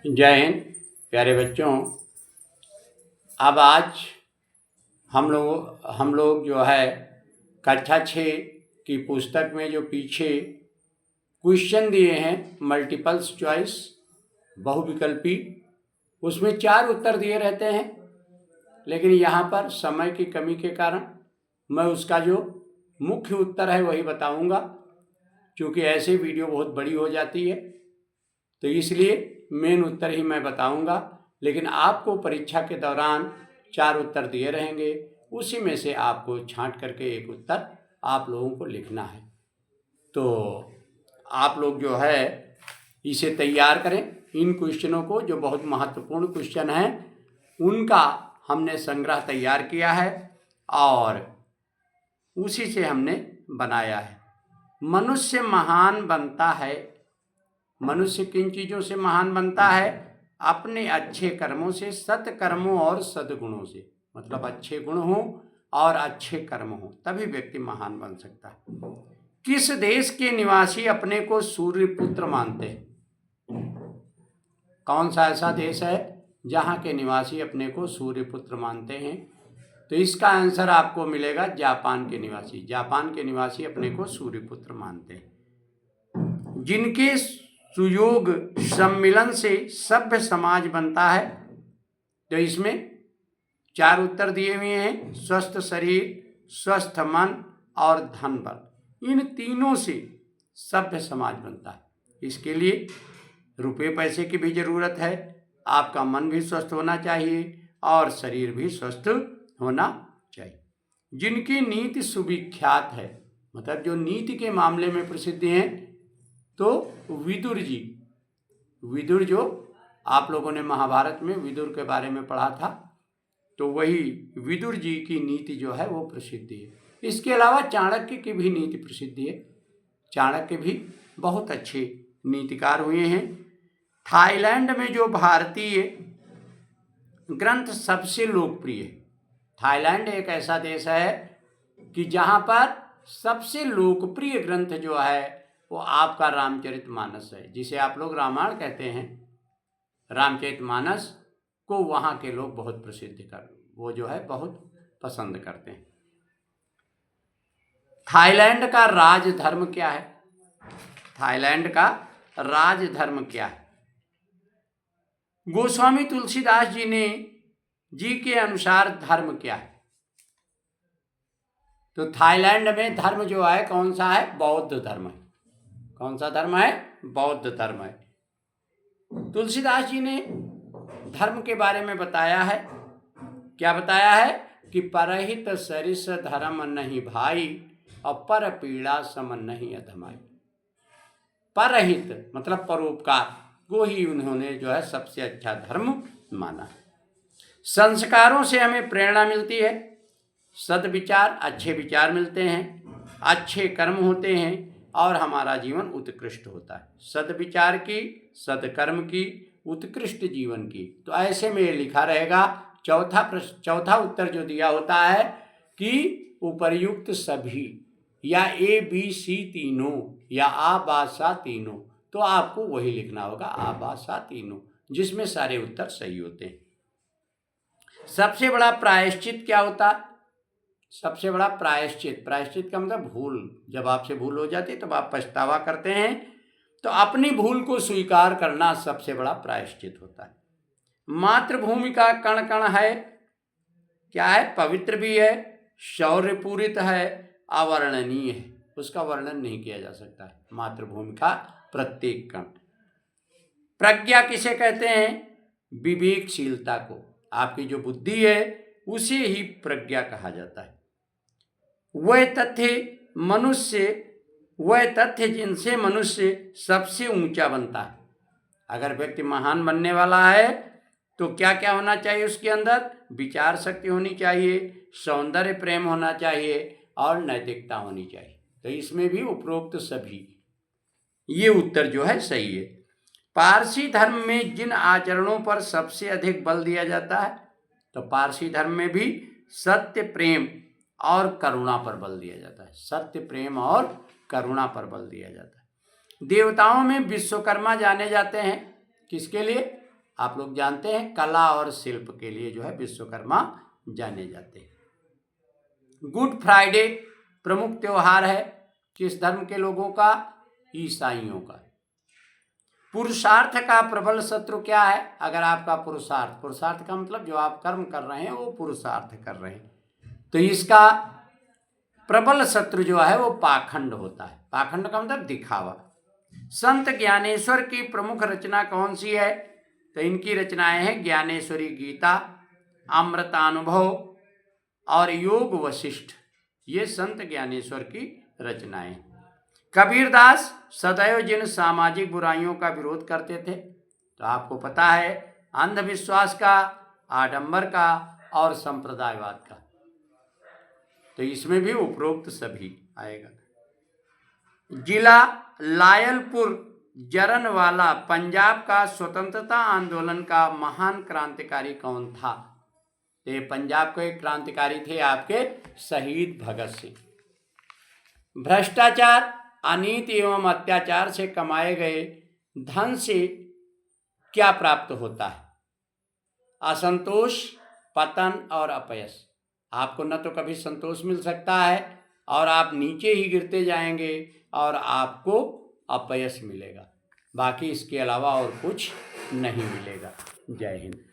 जय हिंद प्यारे बच्चों। अब आज हम लोग जो है कक्षा 6 की पुस्तक में जो पीछे क्वेश्चन दिए हैं मल्टीपल्स चॉइस बहुविकल्पी, उसमें 4 उत्तर दिए रहते हैं, लेकिन यहाँ पर समय की कमी के कारण मैं उसका जो मुख्य उत्तर है वही बताऊँगा, क्योंकि ऐसे वीडियो बहुत बड़ी हो जाती है, तो इसलिए मेन उत्तर ही मैं बताऊंगा। लेकिन आपको परीक्षा के दौरान 4 उत्तर दिए रहेंगे, उसी में से आपको छांट करके एक उत्तर आप लोगों को लिखना है। तो आप लोग जो है इसे तैयार करें। इन क्वेश्चनों को, जो बहुत महत्वपूर्ण क्वेश्चन हैं, उनका हमने संग्रह तैयार किया है और उसी से हमने बनाया है। मनुष्य महान बनता है। मनुष्य किन चीज़ों से महान बनता है? अपने अच्छे कर्मों से, सत्कर्मों और सद्गुणों से। मतलब अच्छे गुण हों और अच्छे कर्म हों, तभी व्यक्ति महान बन सकता है। किस देश के निवासी अपने को सूर्यपुत्र मानते हैं? कौन सा ऐसा देश है जहाँ के निवासी अपने को सूर्यपुत्र मानते हैं? तो इसका आंसर आपको मिलेगा जापान के निवासी। जापान के निवासी अपने को सूर्यपुत्र मानते हैं। जिनके सुयोग सम्मिलन से सभ्य समाज बनता है, तो इसमें 4 उत्तर दिए हुए हैं। स्वस्थ शरीर, स्वस्थ मन और धन बल, इन तीनों से सभ्य समाज बनता है। इसके लिए रुपए पैसे की भी जरूरत है। आपका मन भी स्वस्थ होना चाहिए और शरीर भी स्वस्थ होना चाहिए। जिनकी नीति सुविख्यात है, मतलब जो नीति के मामले में प्रसिद्ध हैं, तो विदुर जी। विदुर, जो आप लोगों ने महाभारत में विदुर के बारे में पढ़ा था, तो वही विदुर जी की नीति जो है वो प्रसिद्ध है। इसके अलावा चाणक्य की भी नीति प्रसिद्ध है। चाणक्य भी बहुत अच्छे नीतिकार हुए हैं। थाईलैंड में जो भारतीय ग्रंथ सबसे लोकप्रिय है। थाईलैंड एक ऐसा देश है कि जहाँ पर सबसे लोकप्रिय ग्रंथ जो है वो आपका रामचरितमानस है, जिसे आप लोग रामायण कहते हैं। रामचरितमानस को वहाँ के लोग बहुत वो जो है बहुत पसंद करते हैं। थाईलैंड का राजधर्म क्या है? थाईलैंड का राजधर्म क्या है? गोस्वामी तुलसीदास जी के अनुसार धर्म क्या है? तो थाईलैंड में धर्म जो है कौन सा है? बौद्ध धर्म है। कौन सा धर्म है? बौद्ध धर्म है। तुलसीदास जी ने धर्म के बारे में बताया है। क्या बताया है? कि परहित सरिस धर्म नहीं भाई, और पर पीड़ा सम नहीं अधमाई। परहित मतलब परोपकार को ही उन्होंने जो है सबसे अच्छा धर्म माना। संस्कारों से हमें प्रेरणा मिलती है। सद्विचार, अच्छे विचार मिलते हैं, अच्छे कर्म होते हैं और हमारा जीवन उत्कृष्ट होता है। सद्विचार की, सद्कर्म की, उत्कृष्ट जीवन की। तो ऐसे में लिखा रहेगा चौथा उत्तर जो दिया होता है कि उपर्युक्त सभी, या ए बी सी तीनों, या आ बा सा तीनों। तो आपको वही लिखना होगा, आ बा सा तीनों, जिसमें सारे उत्तर सही होते हैं। सबसे बड़ा प्रायश्चित क्या होता है? सबसे बड़ा प्रायश्चित का मतलब भूल। जब आपसे भूल हो जाती है तब आप पछतावा करते हैं, तो अपनी भूल को स्वीकार करना सबसे बड़ा प्रायश्चित होता है। मातृभूमि का कण कण है, क्या है? पवित्र भी है, शौर्यपूरित है, अवर्णनीय है। उसका वर्णन नहीं किया जा सकता है मातृभूमि का प्रत्येक कण। प्रज्ञा किसे कहते हैं? विवेकशीलता को। आपकी जो बुद्धि है उसे ही प्रज्ञा कहा जाता है। वह तथ्य जिनसे मनुष्य सबसे ऊंचा बनता है। अगर व्यक्ति महान बनने वाला है तो क्या क्या होना चाहिए उसके अंदर? विचार शक्ति होनी चाहिए, सौंदर्य प्रेम होना चाहिए और नैतिकता होनी चाहिए। तो इसमें भी उपरोक्त सभी, ये उत्तर जो है सही है। पारसी धर्म में जिन आचरणों पर सबसे अधिक बल दिया जाता है, तो पारसी धर्म में भी सत्य, प्रेम और करुणा पर बल दिया जाता है। सत्य, प्रेम और करुणा पर बल दिया जाता है। देवताओं में विश्वकर्मा जाने जाते हैं। किसके लिए? आप लोग जानते हैं कला और शिल्प के लिए जो है विश्वकर्मा जाने जाते हैं। गुड फ्राइडे प्रमुख त्योहार है किस धर्म के लोगों का? ईसाइयों का। पुरुषार्थ का प्रबल शत्रु क्या है? अगर आपका पुरुषार्थ का मतलब जो आप कर्म कर रहे हैं वो पुरुषार्थ कर रहे हैं, तो इसका प्रबल शत्रु जो है वो पाखंड होता है। पाखंड का मतलब दिखावा। संत ज्ञानेश्वर की प्रमुख रचना कौन सी है? तो इनकी रचनाएं हैं ज्ञानेश्वरी गीता, अमृतानुभव और योग वशिष्ठ। ये संत ज्ञानेश्वर की रचनाएं। कबीरदास सदैव जिन सामाजिक बुराइयों का विरोध करते थे, तो आपको पता है अंधविश्वास का, आडंबर का और संप्रदायवाद का, तो इसमें भी उपरोक्त सभी आएगा। जिला लायलपुर जरनवाला पंजाब का स्वतंत्रता आंदोलन का महान क्रांतिकारी कौन था? तो ये पंजाब के क्रांतिकारी थे आपके शहीद भगत सिंह। भ्रष्टाचार, अनीति एवं अत्याचार से कमाए गए धन से क्या प्राप्त होता है? असंतोष, पतन और अपयश। आपको न तो कभी संतोष मिल सकता है और आप नीचे ही गिरते जाएंगे और आपको अपयश मिलेगा, बाकी इसके अलावा और कुछ नहीं मिलेगा। जय हिंद।